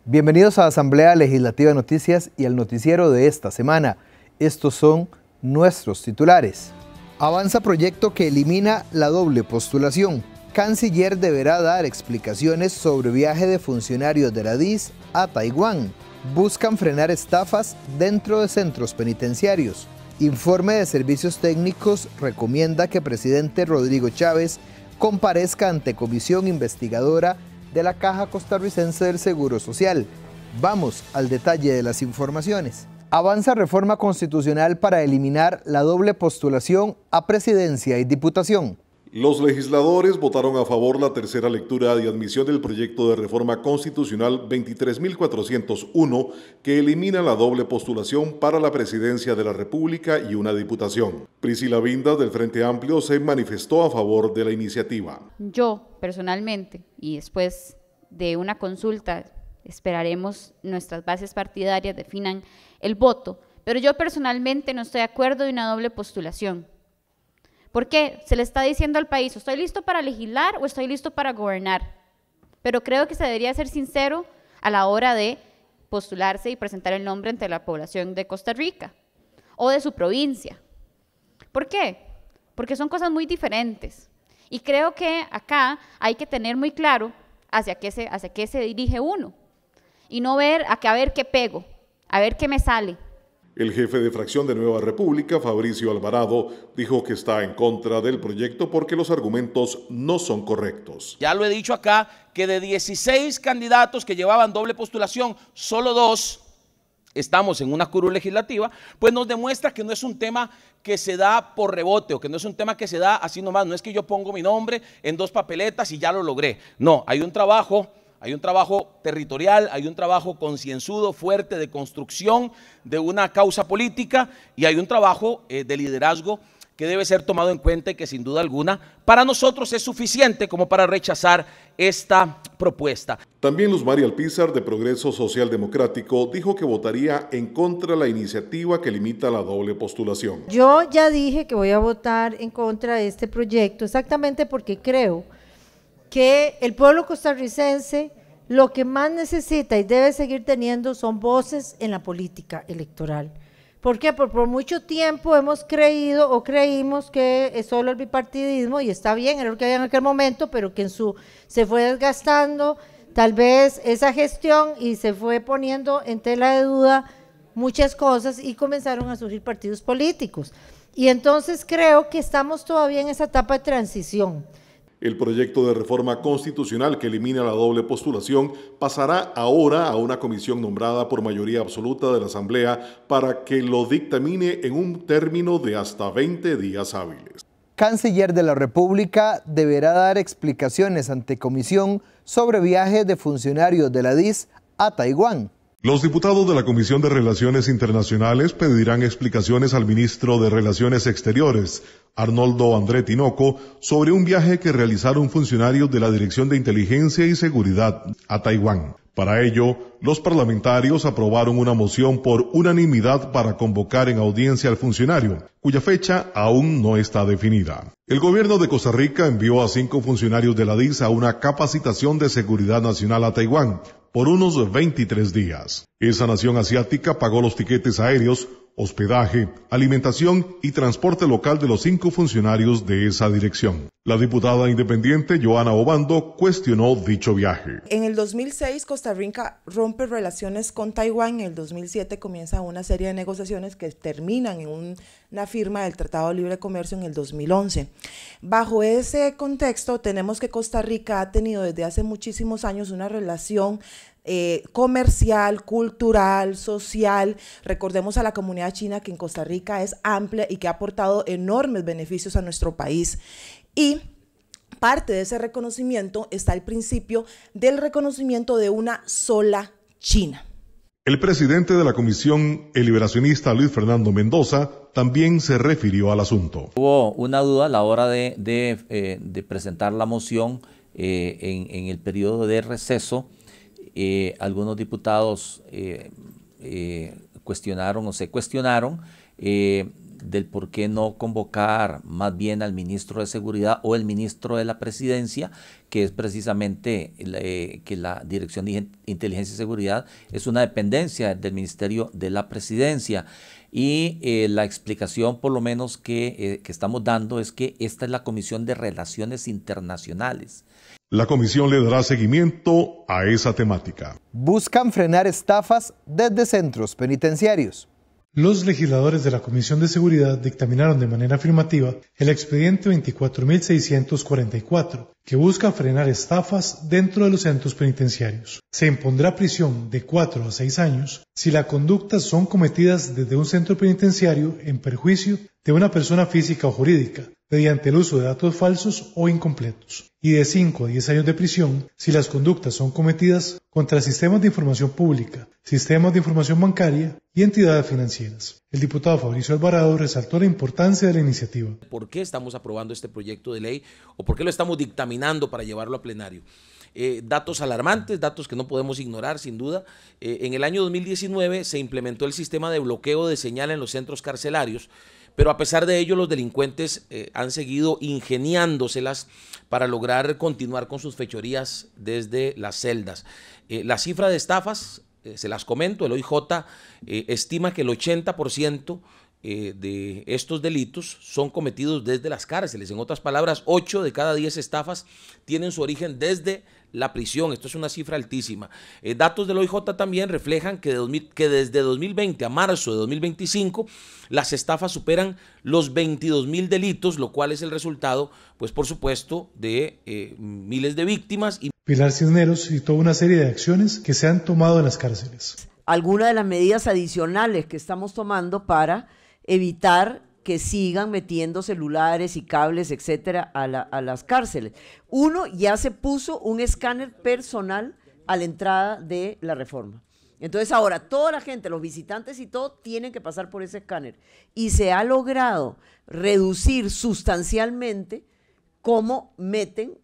Bienvenidos a Asamblea Legislativa Noticias y al noticiero de esta semana. Estos son nuestros titulares. Avanza proyecto que elimina la doble postulación. Canciller deberá dar explicaciones sobre viaje de funcionarios de la DIS a Taiwán. Buscan frenar estafas dentro de centros penitenciarios. Informe de Servicios Técnicos recomienda que presidente Rodrigo Chávez comparezca ante comisión investigadora de la Caja Costarricense del Seguro Social. Vamos al detalle de las informaciones. Avanza reforma constitucional para eliminar la doble postulación a presidencia y diputación. Los legisladores votaron a favor la tercera lectura de admisión del proyecto de reforma constitucional 23.401 que elimina la doble postulación para la presidencia de la República y una diputación. Priscila Vindas del Frente Amplio se manifestó a favor de la iniciativa. Yo personalmente, y después de una consulta, esperaremos nuestras bases partidarias definan el voto, pero yo personalmente no estoy de acuerdo de una doble postulación. Porque se le está diciendo al país, ¿estoy listo para legislar o estoy listo para gobernar? Pero creo que se debería ser sincero a la hora de postularse y presentar el nombre ante la población de Costa Rica o de su provincia. ¿Por qué? Porque son cosas muy diferentes. Y creo que acá hay que tener muy claro hacia qué se dirige uno y no ver a ver qué pego, a ver qué me sale. El jefe de fracción de Nueva República, Fabricio Alvarado, dijo que está en contra del proyecto porque los argumentos no son correctos. Ya lo he dicho acá, que de 16 candidatos que llevaban doble postulación, solo 2 estamos en una curul legislativa, pues nos demuestra que no es un tema que se da por rebote o que no es un tema que se da así nomás. No es que yo pongo mi nombre en 2 papeletas y ya lo logré. No, hay un trabajo territorial, hay un trabajo concienzudo, fuerte, de construcción de una causa política y hay un trabajo de liderazgo que debe ser tomado en cuenta y que sin duda alguna para nosotros es suficiente como para rechazar esta propuesta. También Luz María Alpizar de Progreso Social Democrático dijo que votaría en contra de la iniciativa que limita la doble postulación. Yo ya dije que voy a votar en contra de este proyecto exactamente porque creo que el pueblo costarricense lo que más necesita y debe seguir teniendo son voces en la política electoral. ¿Por qué? Porque por mucho tiempo hemos creído o creímos que es solo el bipartidismo, y está bien, era lo que había en aquel momento, pero que se fue desgastando tal vez esa gestión y se fue poniendo en tela de duda muchas cosas y comenzaron a surgir partidos políticos. Y entonces creo que estamos todavía en esa etapa de transición. El proyecto de reforma constitucional que elimina la doble postulación pasará ahora a una comisión nombrada por mayoría absoluta de la Asamblea para que lo dictamine en un término de hasta 20 días hábiles. Canciller de la República deberá dar explicaciones ante comisión sobre viajes de funcionarios de la DIS a Taiwán. Los diputados de la Comisión de Relaciones Internacionales pedirán explicaciones al ministro de Relaciones Exteriores, Arnoldo André Tinoco, sobre un viaje que realizaron funcionarios de la Dirección de Inteligencia y Seguridad a Taiwán. Para ello, los parlamentarios aprobaron una moción por unanimidad para convocar en audiencia al funcionario, cuya fecha aún no está definida. El gobierno de Costa Rica envió a 5 funcionarios de la DIS a una capacitación de seguridad nacional a Taiwán por unos 23 días. Esa nación asiática pagó los tiquetes aéreos, hospedaje, alimentación y transporte local de los 5 funcionarios de esa dirección. La diputada independiente Joana Obando cuestionó dicho viaje. En el 2006 Costa Rica rompe relaciones con Taiwán, en el 2007 comienza una serie de negociaciones que terminan en una firma del Tratado de Libre Comercio en el 2011. Bajo ese contexto tenemos que Costa Rica ha tenido desde hace muchísimos años una relación comercial, cultural, social. Recordemos a la comunidad china que en Costa Rica es amplia y que ha aportado enormes beneficios a nuestro país. Y parte de ese reconocimiento está el principio del reconocimiento de una sola China. El presidente de la Comisión Liberacionista, Luis Fernando Mendoza, también se refirió al asunto. Hubo una duda a la hora de presentar la moción en el periodo de receso. Algunos diputados cuestionaron o se cuestionaron del por qué no convocar más bien al ministro de Seguridad o el ministro de la Presidencia, que es precisamente que la Dirección de Inteligencia y Seguridad es una dependencia del Ministerio de la Presidencia. Y la explicación por lo menos que estamos dando es que esta es la Comisión de Relaciones Internacionales. La comisión le dará seguimiento a esa temática. Buscan frenar estafas desde centros penitenciarios. Los legisladores de la Comisión de Seguridad dictaminaron de manera afirmativa el expediente 24.644, que busca frenar estafas dentro de los centros penitenciarios. Se impondrá prisión de 4 a 6 años si las conductas son cometidas desde un centro penitenciario en perjuicio de una persona física o jurídica, mediante el uso de datos falsos o incompletos, y de 5 a 10 años de prisión si las conductas son cometidas contra sistemas de información pública, sistemas de información bancaria y entidades financieras. El diputado Fabricio Alvarado resaltó la importancia de la iniciativa. ¿Por qué estamos aprobando este proyecto de ley o por qué lo estamos dictaminando para llevarlo a plenario? Datos alarmantes, datos que no podemos ignorar sin duda. En el año 2019 se implementó el sistema de bloqueo de señal en los centros carcelarios, pero a pesar de ello los delincuentes han seguido ingeniándoselas para lograr continuar con sus fechorías desde las celdas. La cifra de estafas, se las comento, el OIJ estima que el 80% de estos delitos son cometidos desde las cárceles. En otras palabras, 8 de cada 10 estafas tienen su origen desde la prisión. Esto es una cifra altísima. Datos del OIJ también reflejan que desde 2020 a marzo de 2025 las estafas superan los 22.000 delitos, lo cual es el resultado, pues por supuesto, de miles de víctimas. Pilar Cisneros citó una serie de acciones que se han tomado en las cárceles. Algunas de las medidas adicionales que estamos tomando para evitar que sigan metiendo celulares y cables, etcétera, a las cárceles. Uno, ya se puso un escáner personal a la entrada de la reforma. Entonces ahora toda la gente, los visitantes y todo, tienen que pasar por ese escáner. Y se ha logrado reducir sustancialmente cómo meten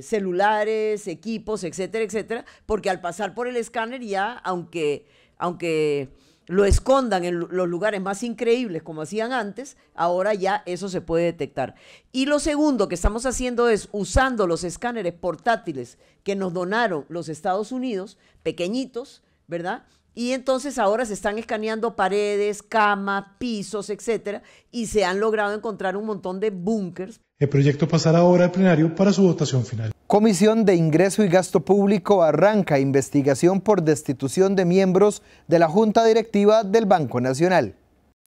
celulares, equipos, etcétera, etcétera, porque al pasar por el escáner ya, aunque lo escondan en los lugares más increíbles como hacían antes, ahora ya eso se puede detectar. Y lo segundo que estamos haciendo es usando los escáneres portátiles que nos donaron los Estados Unidos, pequeñitos, ¿verdad? Y entonces ahora se están escaneando paredes, camas, pisos, etcétera, y se han logrado encontrar un montón de búnkers. El proyecto pasará ahora al plenario para su votación final. Comisión de Ingreso y Gasto Público arranca investigación por destitución de miembros de la Junta Directiva del Banco Nacional.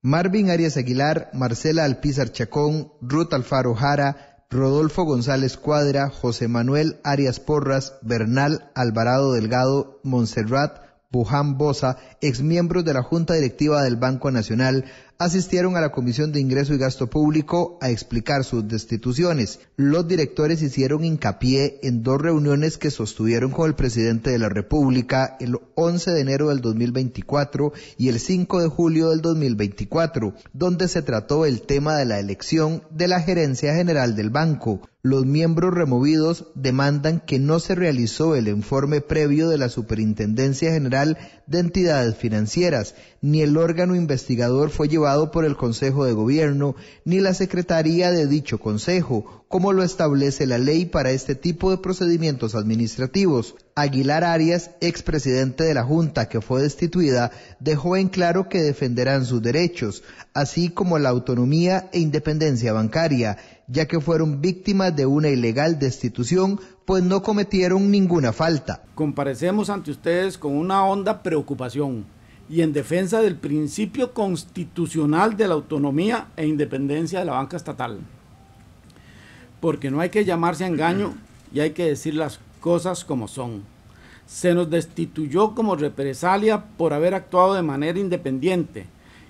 Marvin Arias Aguilar, Marcela Alpizar Chacón, Ruth Alfaro Jara, Rodolfo González Cuadra, José Manuel Arias Porras, Bernal Alvarado Delgado, Montserrat Buján Bosa, exmiembros de la Junta Directiva del Banco Nacional, asistieron a la Comisión de Ingreso y Gasto Público a explicar sus destituciones. Los directores hicieron hincapié en 2 reuniones que sostuvieron con el presidente de la República el 11 de enero del 2024 y el 5 de julio del 2024, donde se trató el tema de la elección de la gerencia general del banco. Los miembros removidos demandan que no se realizó el informe previo de la Superintendencia General de Entidades Financieras, ni el órgano investigador fue llevado por el Consejo de Gobierno, ni la Secretaría de dicho Consejo, como lo establece la ley para este tipo de procedimientos administrativos. Aguilar Arias, expresidente de la Junta que fue destituida, dejó en claro que defenderán sus derechos, así como la autonomía e independencia bancaria, ya que fueron víctimas de una ilegal destitución, pues no cometieron ninguna falta. Comparecemos ante ustedes con una honda preocupación y en defensa del principio constitucional de la autonomía e independencia de la banca estatal. Porque no hay que llamarse a engaño y hay que decir las cosas como son. Se nos destituyó como represalia por haber actuado de manera independiente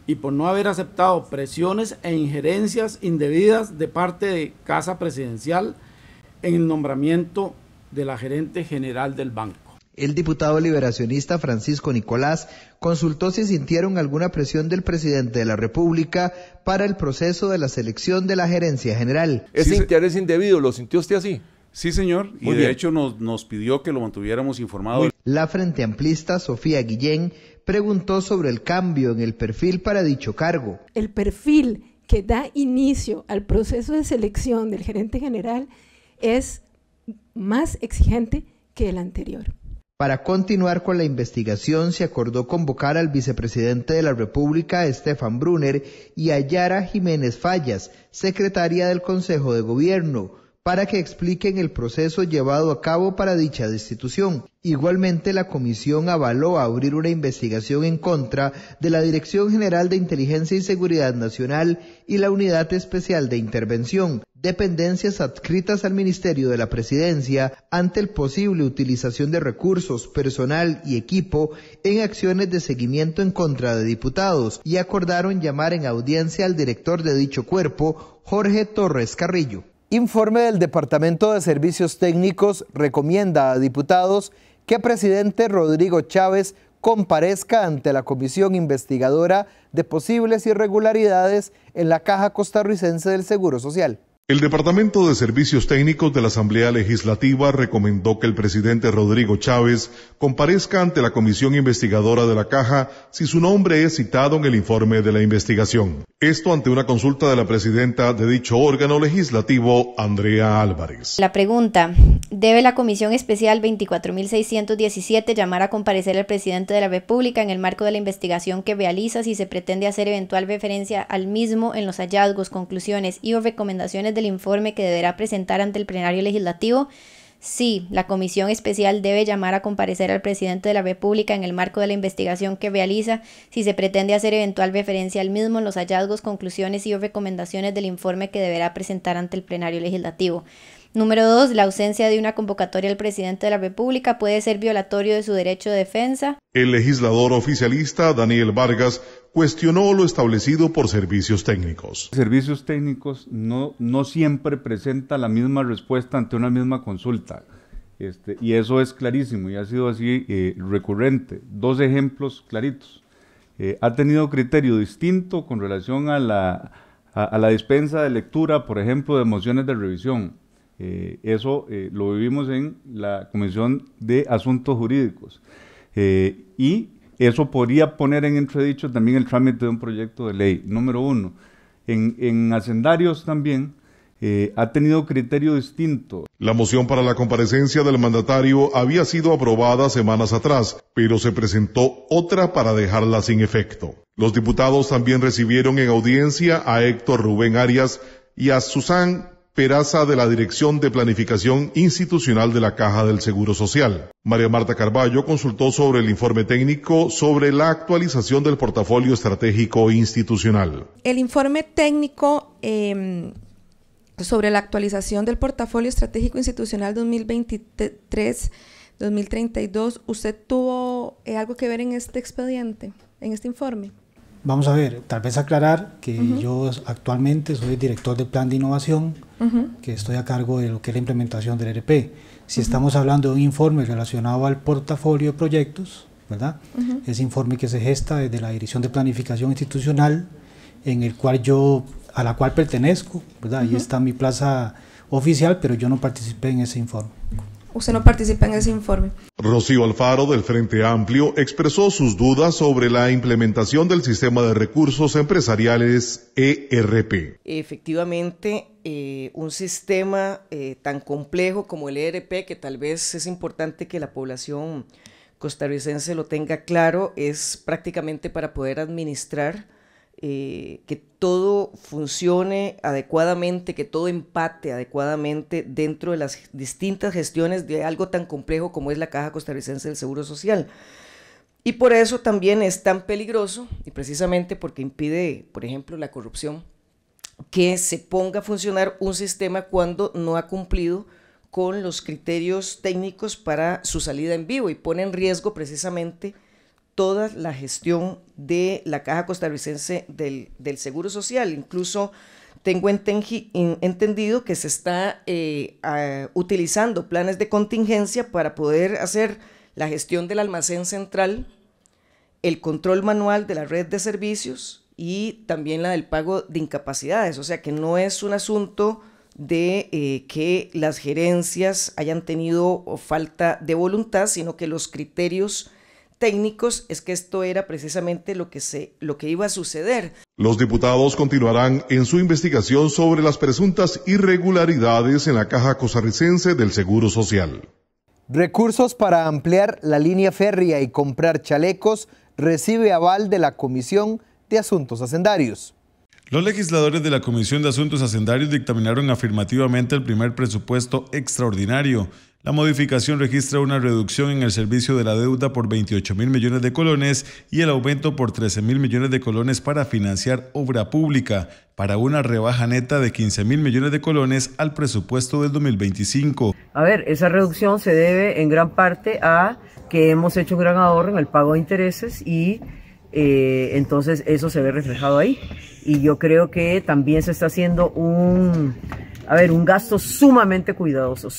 y por no haber aceptado presiones e injerencias indebidas de parte de Casa Presidencial en el nombramiento de la gerente general del banco. El diputado liberacionista Francisco Nicolás consultó si sintieron alguna presión del presidente de la República para el proceso de la selección de la gerencia general. ¿Ese interés indebido lo sintió usted así? Sí, señor, y de hecho nos pidió que lo mantuviéramos informado. La Frente Amplista Sofía Guillén preguntó sobre el cambio en el perfil para dicho cargo. El perfil que da inicio al proceso de selección del gerente general es más exigente que el anterior. Para continuar con la investigación, se acordó convocar al vicepresidente de la República, Estefan Brunner, y a Yara Jiménez Fallas, secretaria del Consejo de Gobierno, para que expliquen el proceso llevado a cabo para dicha destitución. Igualmente, la comisión avaló abrir una investigación en contra de la Dirección General de Inteligencia y Seguridad Nacional y la Unidad Especial de Intervención, dependencias adscritas al Ministerio de la Presidencia, ante el posible utilización de recursos, personal y equipo en acciones de seguimiento en contra de diputados, y acordaron llamar en audiencia al director de dicho cuerpo, Jorge Torres Carrillo. Informe del Departamento de Servicios Técnicos recomienda a diputados que presidente Rodrigo Chávez comparezca ante la comisión investigadora de posibles irregularidades en la Caja Costarricense del Seguro Social. El Departamento de Servicios Técnicos de la Asamblea Legislativa recomendó que el presidente Rodrigo Chávez comparezca ante la comisión investigadora de la Caja si su nombre es citado en el informe de la investigación. Esto ante una consulta de la presidenta de dicho órgano legislativo, Andrea Álvarez. La pregunta: ¿debe la Comisión Especial 24.617 llamar a comparecer al presidente de la República en el marco de la investigación que realiza si se pretende hacer eventual referencia al mismo en los hallazgos, conclusiones y o recomendaciones del informe que deberá presentar ante el plenario legislativo? Sí, la Comisión Especial debe llamar a comparecer al presidente de la República en el marco de la investigación que realiza si se pretende hacer eventual referencia al mismo en los hallazgos, conclusiones y o recomendaciones del informe que deberá presentar ante el plenario legislativo. Número 2. La ausencia de una convocatoria al presidente de la República puede ser violatorio de su derecho de defensa. El legislador oficialista Daniel Vargas cuestionó lo establecido por servicios técnicos. Servicios técnicos no siempre presenta la misma respuesta ante una misma consulta, y eso es clarísimo y ha sido así recurrente. Dos ejemplos claritos. Ha tenido criterio distinto con relación a la dispensa de lectura, por ejemplo, de mociones de revisión. Eso lo vivimos en la Comisión de Asuntos Jurídicos, y eso podría poner en entredicho también el trámite de un proyecto de ley. Número 1, en hacendarios también ha tenido criterio distinto. La moción para la comparecencia del mandatario había sido aprobada semanas atrás, pero se presentó otra para dejarla sin efecto. Los diputados también recibieron en audiencia a Héctor Rubén Arias y a Susan Peraza de la Dirección de Planificación Institucional de la Caja del Seguro Social. María Marta Carballo consultó sobre el informe técnico sobre la actualización del portafolio estratégico institucional. El informe técnico sobre la actualización del portafolio estratégico institucional 2023-2032, ¿usted tuvo algo que ver en este expediente, en este informe? Vamos a ver, tal vez aclarar que yo actualmente soy director de Plan de Innovación, que estoy a cargo de lo que es la implementación del ERP. Si estamos hablando de un informe relacionado al portafolio de proyectos, ¿verdad? Ese informe que se gesta desde la Dirección de Planificación Institucional, a la cual pertenezco, ¿verdad? Ahí está mi plaza oficial, pero yo no participé en ese informe. Usted no participa en ese informe. Rocío Alfaro, del Frente Amplio, expresó sus dudas sobre la implementación del sistema de recursos empresariales ERP. Efectivamente, un sistema tan complejo como el ERP, que tal vez es importante que la población costarricense lo tenga claro, es prácticamente para poder administrar, que todo funcione adecuadamente, que todo empate adecuadamente dentro de las distintas gestiones de algo tan complejo como es la Caja Costarricense del Seguro Social. Y por eso también es tan peligroso, y precisamente porque impide, por ejemplo, la corrupción, que se ponga a funcionar un sistema cuando no ha cumplido con los criterios técnicos para su salida en vivo, y pone en riesgo precisamente toda la gestión de la Caja Costarricense del Seguro Social. Incluso tengo entendido que se está utilizando planes de contingencia para poder hacer la gestión del almacén central, el control manual de la red de servicios y también la del pago de incapacidades. O sea que no es un asunto de que las gerencias hayan tenido falta de voluntad, sino que los criterios técnicos es que esto era precisamente lo que iba a suceder. Los diputados continuarán en su investigación sobre las presuntas irregularidades en la Caja Costarricense del Seguro Social. Recursos para ampliar la línea férrea y comprar chalecos recibe aval de la Comisión de Asuntos Hacendarios. Los legisladores de la Comisión de Asuntos Hacendarios dictaminaron afirmativamente el primer presupuesto extraordinario. La modificación registra una reducción en el servicio de la deuda por 28.000 millones de colones y el aumento por 13.000 millones de colones para financiar obra pública, para una rebaja neta de 15.000 millones de colones al presupuesto del 2025. A ver, esa reducción se debe en gran parte a que hemos hecho un gran ahorro en el pago de intereses y entonces eso se ve reflejado ahí. Y yo creo que también se está haciendo un gasto sumamente cuidadoso,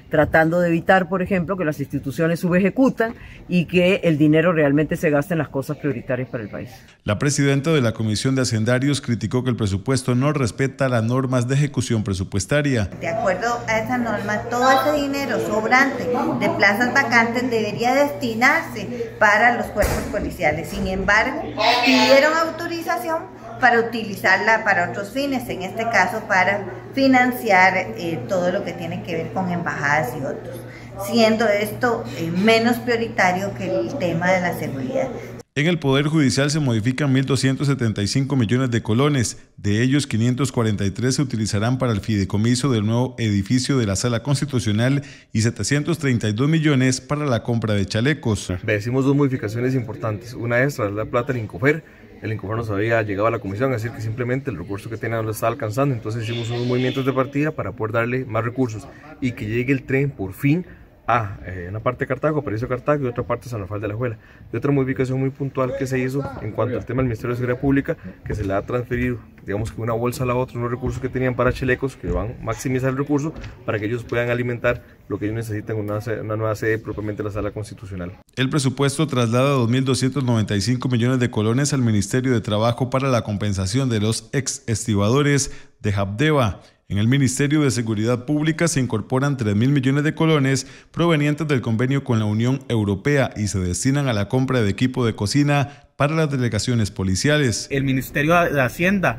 tratando de evitar, por ejemplo, que las instituciones subejecutan y que el dinero realmente se gaste en las cosas prioritarias para el país. La presidenta de la Comisión de Hacendarios criticó que el presupuesto no respeta las normas de ejecución presupuestaria. De acuerdo a esa norma, todo ese dinero sobrante de plazas vacantes debería destinarse para los cuerpos policiales. Sin embargo, pidieron autorización para utilizarla para otros fines, en este caso para financiar todo lo que tiene que ver con embajadas y otros, siendo esto menos prioritario que el tema de la seguridad. En el Poder Judicial se modifican 1.275 millones de colones, de ellos 543 se utilizarán para el fideicomiso del nuevo edificio de la Sala Constitucional y 732 millones para la compra de chalecos. Hicimos dos modificaciones importantes, una es trasladar plata al Incofer. El Incofer nos había llegado a la comisión a decir que simplemente el recurso que tenía no lo estaba alcanzando, entonces hicimos unos movimientos de partida para poder darle más recursos y que llegue el tren por fin a una parte de Cartago, Aparicio Cartago y otra parte de San Rafael de la Juela. Y otra modificación muy puntual que se hizo en cuanto al tema del Ministerio de Seguridad Pública, que se le ha transferido, digamos que una bolsa a la otra, unos recursos que tenían para chalecos, que van a maximizar el recurso para que ellos puedan alimentar lo que ellos necesitan en una nueva sede, propiamente la Sala Constitucional. El presupuesto traslada 2.295 millones de colones al Ministerio de Trabajo para la compensación de los ex-estibadores de Habdeba. En el Ministerio de Seguridad Pública se incorporan 3.000 millones de colones provenientes del convenio con la Unión Europea y se destinan a la compra de equipo de cocina para las delegaciones policiales. El Ministerio de Hacienda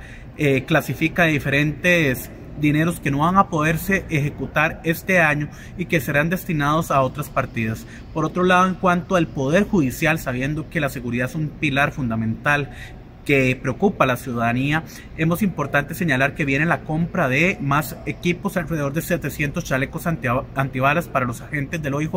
clasifica diferentes dineros que no van a poderse ejecutar este año y que serán destinados a otras partidas. Por otro lado, en cuanto al Poder Judicial, sabiendo que la seguridad es un pilar fundamental que preocupa a la ciudadanía, es importante señalar que viene la compra de más equipos, alrededor de 700 chalecos antibalas para los agentes del OIJ.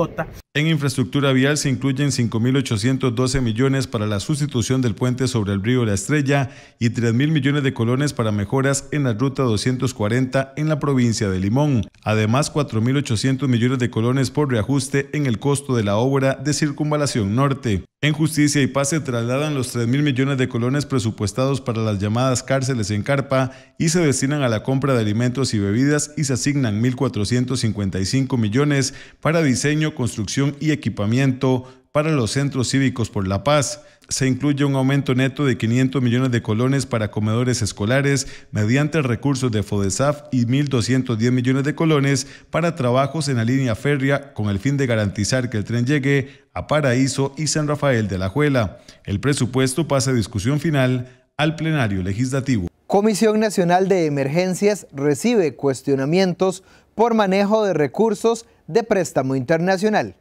En infraestructura vial se incluyen 5.812 millones para la sustitución del puente sobre el río La Estrella y 3.000 millones de colones para mejoras en la ruta 240 en la provincia de Limón. Además, 4.800 millones de colones por reajuste en el costo de la obra de Circunvalación Norte. En Justicia y Paz se trasladan los 3.000 millones de colones presupuestados para las llamadas cárceles en carpa y se destinan a la compra de alimentos y bebidas y se asignan 1.455 millones para diseño, construcción y equipamiento para los centros cívicos por la paz. Se incluye un aumento neto de 500 millones de colones para comedores escolares mediante recursos de FODESAF y 1.210 millones de colones para trabajos en la línea férrea con el fin de garantizar que el tren llegue a Paraíso y San Rafael de la Juela. El presupuesto pasa a discusión final al plenario legislativo. Comisión Nacional de Emergencias recibe cuestionamientos por manejo de recursos de préstamo internacional.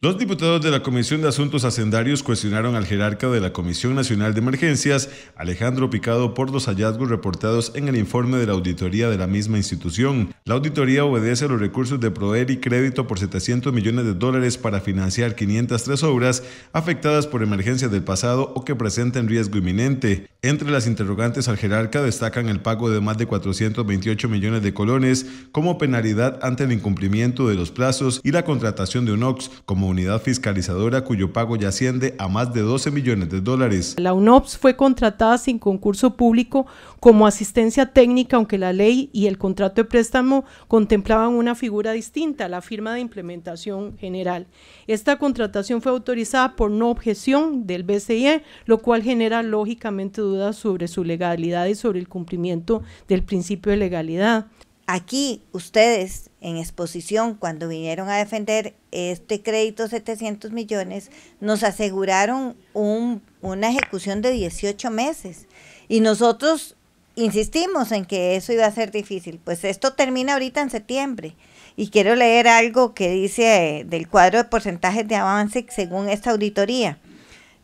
Los diputados de la Comisión de Asuntos Hacendarios cuestionaron al jerarca de la Comisión Nacional de Emergencias, Alejandro Picado, por los hallazgos reportados en el informe de la auditoría de la misma institución. La auditoría obedece a los recursos de Proder y crédito por $700 millones para financiar 503 obras afectadas por emergencias del pasado o que presenten riesgo inminente. Entre las interrogantes al jerarca destacan el pago de más de 428 millones de colones como penalidad ante el incumplimiento de los plazos y la contratación de UNOPS como unidad fiscalizadora cuyo pago ya asciende a más de $12 millones. La UNOPS fue contratada sin concurso público como asistencia técnica, aunque la ley y el contrato de préstamo contemplaban una figura distinta, la firma de implementación general. Esta contratación fue autorizada por no objeción del BCE, lo cual genera lógicamente dudas sobre su legalidad y sobre el cumplimiento del principio de legalidad. aquí ustedes en exposición, cuando vinieron a defender este crédito 700 millones, nos aseguraron una ejecución de 18 meses y nosotros insistimos en que eso iba a ser difícil. Pues esto termina ahorita en septiembre y quiero leer algo que dice del cuadro de porcentajes de avance según esta auditoría.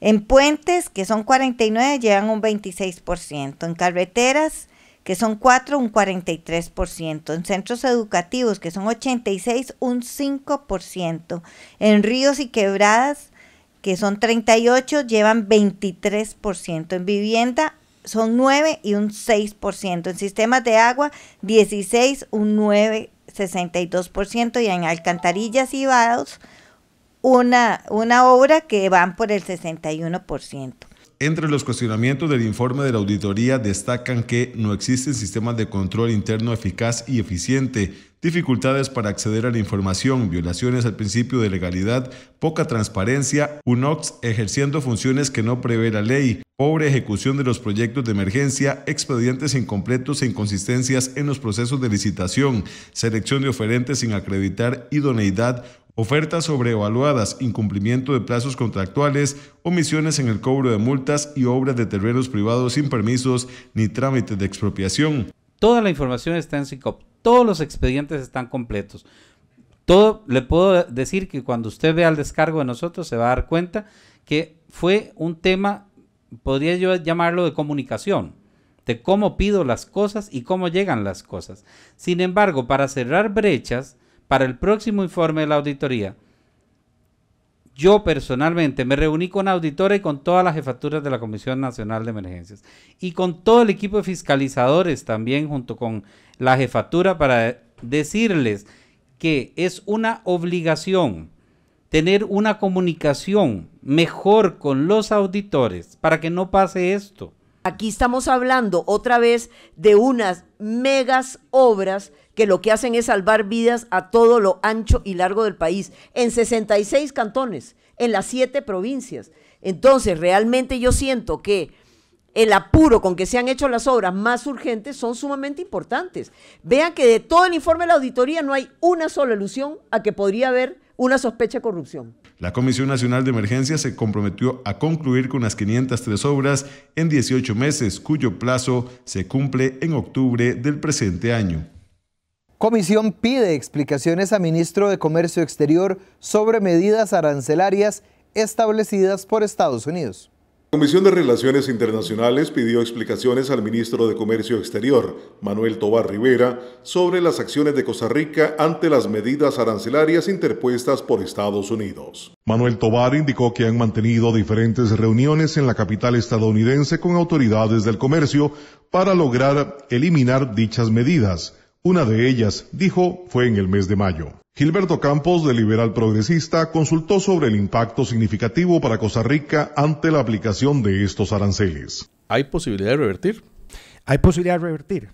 En puentes, que son 49, llevan un 26%, en carreteras, que son 4, un 43%, en centros educativos, que son 86, un 5%, en ríos y quebradas, que son 38, llevan 23%, en vivienda son 9 y un 6%, en sistemas de agua 16, un 9, 62%, y en alcantarillas y vados una obra que van por el 61%. Entre los cuestionamientos del informe de la auditoría destacan que no existen sistemas de control interno eficaz y eficiente, dificultades para acceder a la información, violaciones al principio de legalidad, poca transparencia, UNOCS ejerciendo funciones que no prevé la ley, pobre ejecución de los proyectos de emergencia, expedientes incompletos e inconsistencias en los procesos de licitación, selección de oferentes sin acreditar idoneidad, ofertas sobreevaluadas, incumplimiento de plazos contractuales, omisiones en el cobro de multas y obras de terrenos privados sin permisos ni trámites de expropiación. Toda la información está en SICOP, todos los expedientes están completos. Todo, le puedo decir que cuando usted vea el descargo de nosotros se va a dar cuenta que fue un tema, podría yo llamarlo de comunicación, de cómo pido las cosas y cómo llegan las cosas. Sin embargo, para cerrar brechas, para el próximo informe de la auditoría, yo personalmente me reuní con la auditora y con todas las jefaturas de la Comisión Nacional de Emergencias y con todo el equipo de fiscalizadores también junto con la jefatura para decirles que es una obligación tener una comunicación mejor con los auditores para que no pase esto. Aquí estamos hablando otra vez de unas megas obras que lo que hacen es salvar vidas a todo lo ancho y largo del país, en 66 cantones, en las 7 provincias. Entonces, realmente yo siento que el apuro con que se han hecho las obras más urgentes son sumamente importantes. Vean que de todo el informe de la auditoría no hay una sola alusión a que podría haber una sospecha de corrupción. La Comisión Nacional de Emergencias se comprometió a concluir con las 503 obras en 18 meses, cuyo plazo se cumple en octubre del presente año. Comisión pide explicaciones a ministro de Comercio Exterior sobre medidas arancelarias establecidas por Estados Unidos. La Comisión de Relaciones Internacionales pidió explicaciones al ministro de Comercio Exterior, Manuel Tovar Rivera, sobre las acciones de Costa Rica ante las medidas arancelarias interpuestas por Estados Unidos. Manuel Tovar indicó que han mantenido diferentes reuniones en la capital estadounidense con autoridades del comercio para lograr eliminar dichas medidas. Una de ellas, dijo, fue en el mes de mayo. Gilberto Campos, de Liberal Progresista, consultó sobre el impacto significativo para Costa Rica ante la aplicación de estos aranceles. ¿Hay posibilidad de revertir? Hay posibilidad de revertir.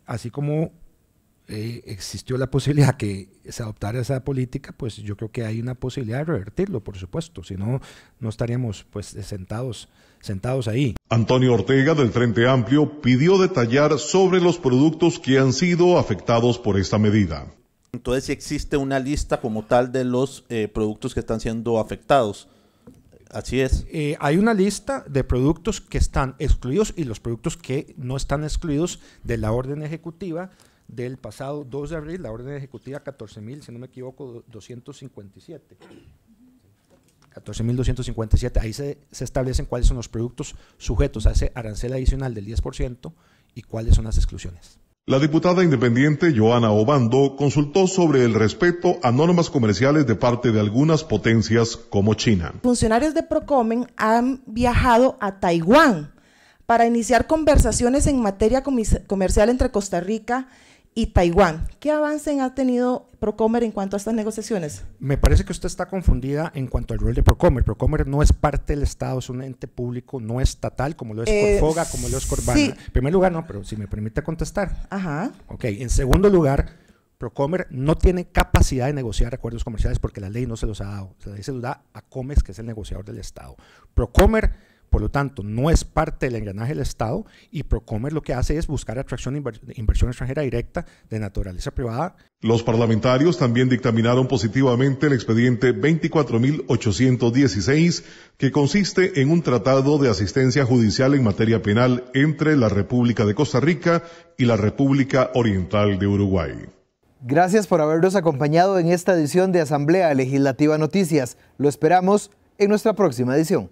Así como existió la posibilidad que se adoptara esa política, pues yo creo que hay una posibilidad de revertirlo, por supuesto. Si no, no estaríamos pues sentados ahí. Antonio Ortega, del Frente Amplio, pidió detallar sobre los productos que han sido afectados por esta medida. Entonces, si existe una lista como tal de los productos que están siendo afectados. Así es. Hay una lista de productos que están excluidos y los productos que no están excluidos de la orden ejecutiva del pasado 2 de abril, la orden ejecutiva 14.000, si no me equivoco, 257. 14.257, ahí se establecen cuáles son los productos sujetos a ese arancel adicional del 10% y cuáles son las exclusiones. La diputada independiente Joana Obando consultó sobre el respeto a normas comerciales de parte de algunas potencias como China. Funcionarios de Procomen han viajado a Taiwán para iniciar conversaciones en materia comercial entre Costa Rica y Taiwán. ¿Qué avance ha tenido Procomer en cuanto a estas negociaciones? Me parece que usted está confundida en cuanto al rol de Procomer. Procomer no es parte del Estado, es un ente público no estatal, como lo es Corfoga, como lo es Corvana. Sí. En primer lugar, no, pero si me permite contestar. Ajá. Ok, en segundo lugar, Procomer no tiene capacidad de negociar acuerdos comerciales porque la ley no se los ha dado. La ley se los da a COMEX, que es el negociador del Estado. Procomer por lo tanto no es parte del engranaje del Estado, y Procomer lo que hace es buscar atracción de inversión extranjera directa de naturaleza privada. Los parlamentarios también dictaminaron positivamente el expediente 24.816, que consiste en un tratado de asistencia judicial en materia penal entre la República de Costa Rica y la República Oriental de Uruguay. Gracias por habernos acompañado en esta edición de Asamblea Legislativa Noticias. Lo esperamos en nuestra próxima edición.